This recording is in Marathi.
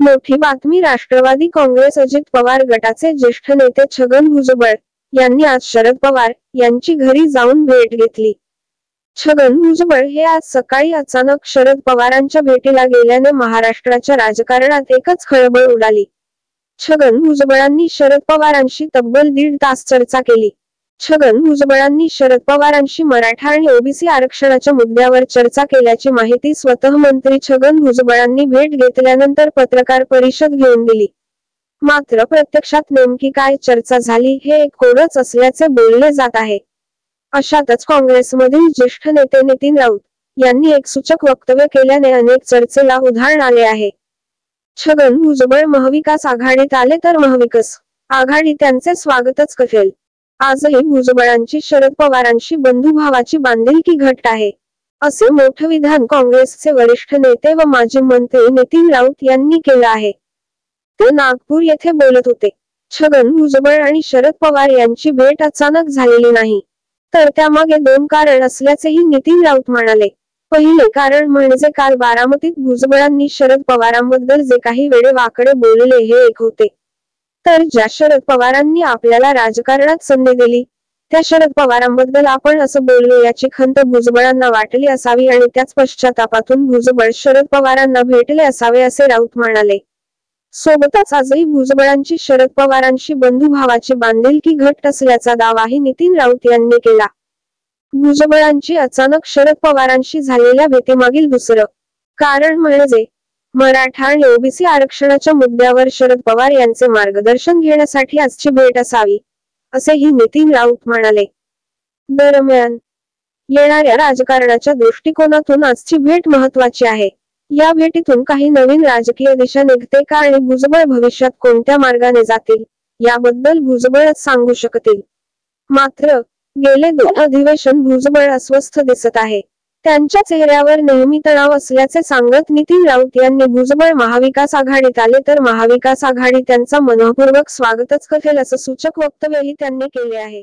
मोठी बातमी राष्ट्रवादी काँग्रेस अजित पवार गटाचे ज्येष्ठ नेते छगन भुजबळ यांनी आज शरद पवार यांची घरी जाऊन भेट घेतली। छगन भुजबळ हे आज सकाळी अचानक शरद पवारांच्या भेटीला गेल्याने महाराष्ट्राच्या राजकारणात एकच खळबळ उडाली। छगन भुजबळांनी शरद पवारांशी तब्बल 1.5 तास चर्चा केली। छगन भुजबळांनी शरद पवारांशी मराठा आणि ओबीसी आरक्षणाच्या मुद्द्यावर चर्चा केल्याची माहिती स्वतः मंत्री छगन भुजबळांनी भेट घेतल्यानंतर पत्रकार परिषद घेऊन दिली। मात्र प्रत्यक्षात नेमकी काय चर्चा झाली हे एक कोडच असल्याचे बोलले जात आहे। अशातच काँग्रेसमधील ज्येष्ठ नेते नितीन राऊत यांनी एक सूचक वक्तव्य केल्याने अनेक चर्चेला उधाण आले आहे। छगन भुजबळ महाविकास आघाडीत आले तर महाविकास आघाडी त्यांचे स्वागतच करेल। आजही भुजबळांची शरद पवारांशी बंधुभावाची बांधिलकी घट्ट आहे, असे मोठे विधान काँग्रेसचे वरिष्ठ नेते व माजी मंत्री नितीन राऊत यांनी केले आहे। ते नागपूर येथे बोलत होते। छगन भुजबळ आणि शरद पवार यांची भेट अचानक झालेली नाही, तर त्यामागे 2 कारण असल्याचेही नितीन राऊत म्हणाले। पहिले कारण म्हणजे काल बारामतीत भुजबळांनी शरद पवारांबद्दल जे काही वेडेवाकडे बोलले हे एक होते। तर ज्या शरद पवारांनी आपल्याला राजकारणात संधी दिली त्या शरद पवारांबद्दल आपण असं बोललो याची खंत भुजबळांना वाटली असावी आणि त्याच पश्चातापातून भुजबळ शरद पवारांना भेटले असावे असे राऊत म्हणाले। सोबतच आजही भुजबळांची शरद पवारांशी बंधुभावाची बांधिलकी घट्ट असल्याचा दावाही नितीन राऊत यांनी केला। भुजबळांची अचानक शरद पवारांशी झालेल्या भेटीमागील दुसरं कारण म्हणजे मराठा आणि ओबीसी आरक्षणाच्या मुद्द्यावर शरद पवार यांचे मार्गदर्शन घेण्यासाठी आजची भेट असावी, असेही नितीन राऊत म्हणाले। दरम्यान येणाऱ्या राजकारणाच्या दृष्टिकोनातून आजची भेट महत्त्वाची आहे। या भेटीतून काही नवीन राजकीय दिशा निघते का आणि भुजबळ भविष्यात कोणत्या मार्गाने जातील याबद्दल भुजबळच सांगू शकतील। मात्र गेले 2 अधिवेशन भुजबळ अस्वस्थ दिसत आहे। त्यांच्या चेहऱ्यावर नेहमी तणाव असल्याचे सांगत नितीन राऊत यांनी भुजबळ महाविकास आघाडीत आले तर महाविकास आघाडी त्यांचा मनःपूर्वक स्वागतच करेल असं सूचक वक्तव्यही त्यांनी केले आहे।